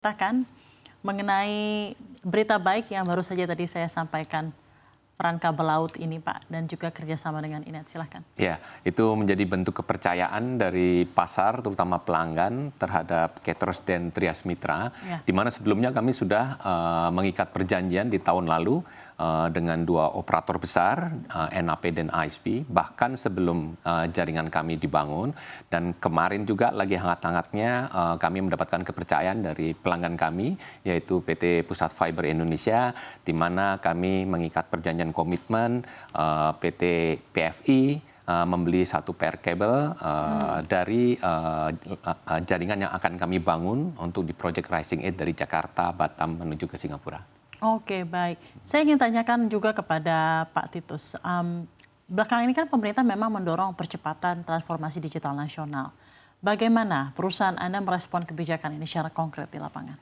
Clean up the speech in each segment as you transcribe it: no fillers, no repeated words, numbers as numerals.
Katakan mengenai berita baik yang baru saja tadi saya sampaikan, peran kabel laut ini Pak, dan juga kerjasama dengan Inet, silahkan. Ya, itu menjadi bentuk kepercayaan dari pasar, terutama pelanggan, terhadap Ketros dan Trias Mitra, di mana sebelumnya kami sudah mengikat perjanjian di tahun lalu dengan dua operator besar, NAP dan ISP, bahkan sebelum jaringan kami dibangun. Dan kemarin juga lagi hangat-hangatnya kami mendapatkan kepercayaan dari pelanggan kami, yaitu PT Pusat Fiber Indonesia, di mana kami mengikat perjanjian komitmen PT PFI membeli satu pair kabel dari jaringan yang akan kami bangun untuk di Project Rising 8 dari Jakarta, Batam menuju ke Singapura. Oke, baik. Saya ingin tanyakan juga kepada Pak Titus. Belakangan ini kan pemerintah memang mendorong percepatan transformasi digital nasional. Bagaimana perusahaan Anda merespon kebijakan ini secara konkret di lapangan?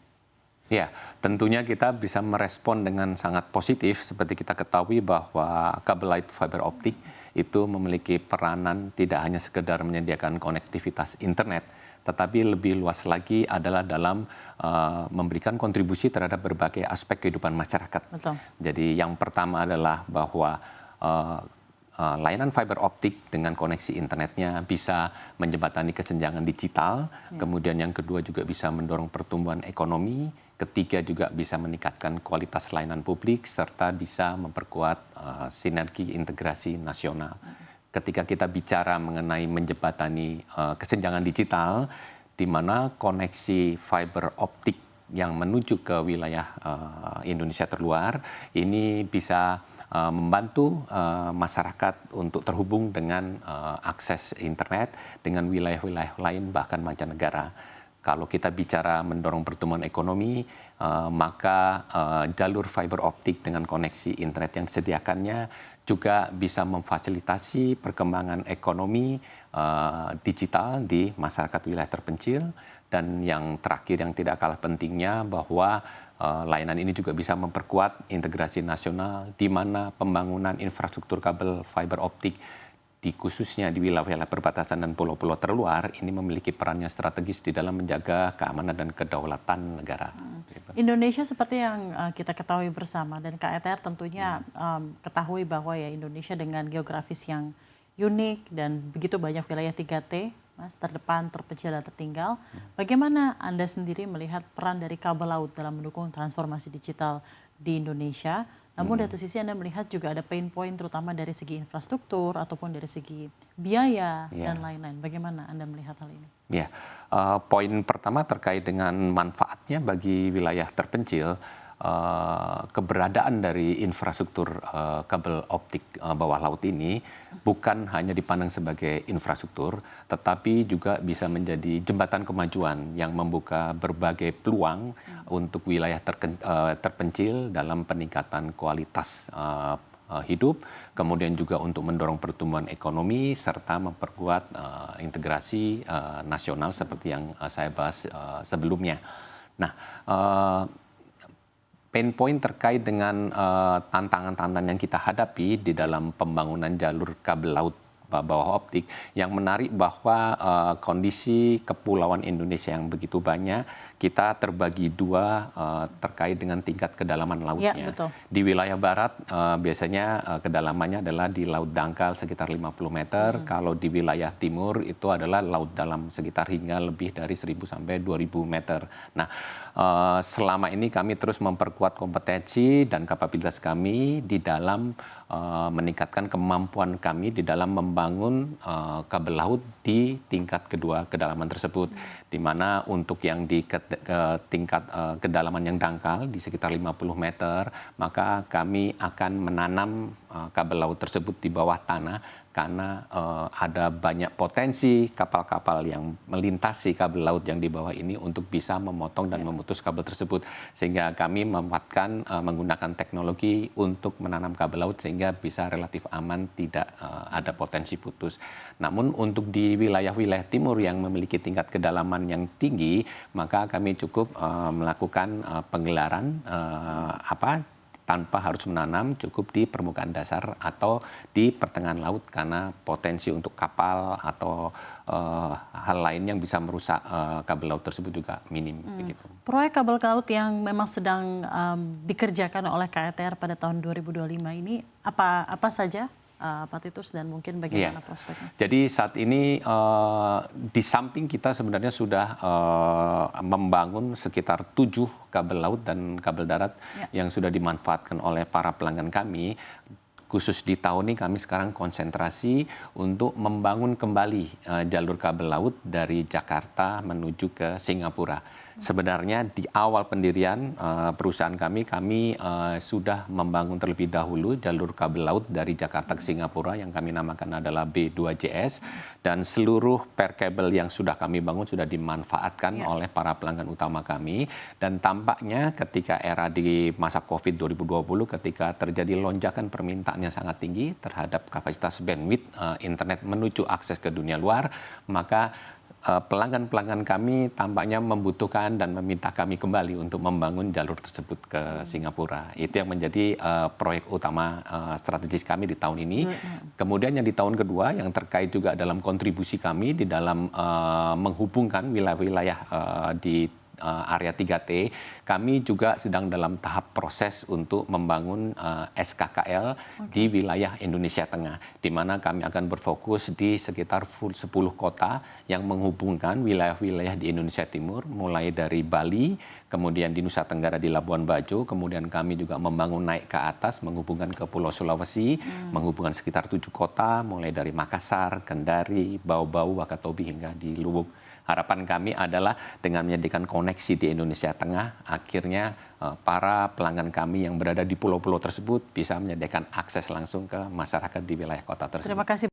Ya, tentunya kita bisa merespon dengan sangat positif, seperti kita ketahui bahwa kabel light fiber optik itu memiliki peranan tidak hanya sekedar menyediakan konektivitas internet, tetapi lebih luas lagi adalah dalam memberikan kontribusi terhadap berbagai aspek kehidupan masyarakat. Betul. Jadi yang pertama adalah bahwa layanan fiber optik dengan koneksi internetnya bisa menjembatani kesenjangan digital, kemudian yang kedua juga bisa mendorong pertumbuhan ekonomi, ketiga juga bisa meningkatkan kualitas layanan publik, serta bisa memperkuat sinergi integrasi nasional. Ketika kita bicara mengenai menjembatani kesenjangan digital, di mana koneksi fiber optik yang menuju ke wilayah Indonesia terluar, ini bisa membantu masyarakat untuk terhubung dengan akses internet dengan wilayah-wilayah lain bahkan mancanegara. Kalau kita bicara mendorong pertumbuhan ekonomi, maka jalur fiber optik dengan koneksi internet yang disediakannya juga bisa memfasilitasi perkembangan ekonomi digital di masyarakat wilayah terpencil. Dan yang terakhir yang tidak kalah pentingnya bahwa layanan ini juga bisa memperkuat integrasi nasional di mana pembangunan infrastruktur kabel fiber optik di khususnya di wilayah-wilayah perbatasan dan pulau-pulau terluar ini memiliki peran yang strategis di dalam menjaga keamanan dan kedaulatan negara. Indonesia seperti yang kita ketahui bersama dan KETR tentunya ketahui bahwa ya Indonesia dengan geografis yang unik dan begitu banyak wilayah 3T, Mas, terdepan, terpencil, dan tertinggal. Bagaimana Anda sendiri melihat peran dari kabel laut dalam mendukung transformasi digital di Indonesia? Namun dari sisi Anda melihat juga ada pain point terutama dari segi infrastruktur ataupun dari segi biaya dan lain-lain. Bagaimana Anda melihat hal ini? Ya, poin pertama terkait dengan manfaatnya bagi wilayah terpencil. Keberadaan dari infrastruktur kabel optik bawah laut ini bukan hanya dipandang sebagai infrastruktur, tetapi juga bisa menjadi jembatan kemajuan yang membuka berbagai peluang untuk wilayah terpencil dalam peningkatan kualitas hidup, kemudian juga untuk mendorong pertumbuhan ekonomi serta memperkuat integrasi nasional seperti yang saya bahas sebelumnya. Nah, pain point terkait dengan tantangan-tantangan yang kita hadapi di dalam pembangunan jalur kabel laut bawah optik, yang menarik bahwa kondisi kepulauan Indonesia yang begitu banyak, kita terbagi dua terkait dengan tingkat kedalaman lautnya. Ya, betul. Di wilayah barat biasanya kedalamannya adalah di laut dangkal sekitar 50 meter, kalau di wilayah timur itu adalah laut dalam sekitar hingga lebih dari 1.000 sampai 2.000 meter. Nah, selama ini kami terus memperkuat kompetensi dan kapabilitas kami di dalam meningkatkan kemampuan kami di dalam membangun kabel laut di tingkat kedua kedalaman tersebut, di mana untuk yang di tingkat kedalaman yang dangkal di sekitar 50 meter, maka kami akan menanam kabel laut tersebut di bawah tanah karena ada banyak potensi kapal-kapal yang melintasi kabel laut yang di bawah ini untuk bisa memotong dan memutus kabel tersebut, sehingga kami memanfaatkan menggunakan teknologi untuk menanam kabel laut sehingga bisa relatif aman, tidak ada potensi putus. Namun untuk di wilayah-wilayah timur yang memiliki tingkat kedalaman yang tinggi, maka kami cukup melakukan penggelaran tanpa harus menanam, cukup di permukaan dasar atau di pertengahan laut karena potensi untuk kapal atau hal lain yang bisa merusak kabel laut tersebut juga minim. Begitu. Proyek kabel laut yang memang sedang dikerjakan oleh KATR pada tahun 2025 ini apa saja, Pak Titus, dan mungkin bagaimana prospeknya? Jadi saat ini di samping kita sebenarnya sudah membangun sekitar 7 kabel laut dan kabel darat yang sudah dimanfaatkan oleh para pelanggan kami. Khusus di tahun ini kami sekarang konsentrasi untuk membangun kembali jalur kabel laut dari Jakarta menuju ke Singapura. Sebenarnya di awal pendirian perusahaan kami sudah membangun terlebih dahulu jalur kabel laut dari Jakarta ke Singapura yang kami namakan adalah B2JS, dan seluruh per kabel yang sudah kami bangun sudah dimanfaatkan oleh para pelanggan utama kami. Dan tampaknya ketika era di masa COVID 2020 ketika terjadi lonjakan permintaan yang sangat tinggi terhadap kapasitas bandwidth internet menuju akses ke dunia luar, maka pelanggan-pelanggan kami tampaknya membutuhkan dan meminta kami kembali untuk membangun jalur tersebut ke Singapura. Itu yang menjadi proyek utama strategis kami di tahun ini. Kemudian yang di tahun kedua yang terkait juga dalam kontribusi kami di dalam menghubungkan wilayah-wilayah di area 3T, kami juga sedang dalam tahap proses untuk membangun SKKL di wilayah Indonesia Tengah, di mana kami akan berfokus di sekitar 10 kota yang menghubungkan wilayah-wilayah di Indonesia Timur, mulai dari Bali, kemudian di Nusa Tenggara di Labuan Bajo, kemudian kami juga membangun naik ke atas, menghubungkan ke Pulau Sulawesi, menghubungkan sekitar 7 kota, mulai dari Makassar, Kendari, Bau-Bau, Wakatobi, hingga di Luwuk. Harapan kami adalah dengan menyediakan koneksi di Indonesia Tengah, akhirnya para pelanggan kami yang berada di pulau-pulau tersebut bisa menyediakan akses langsung ke masyarakat di wilayah kota tersebut. Terima kasih.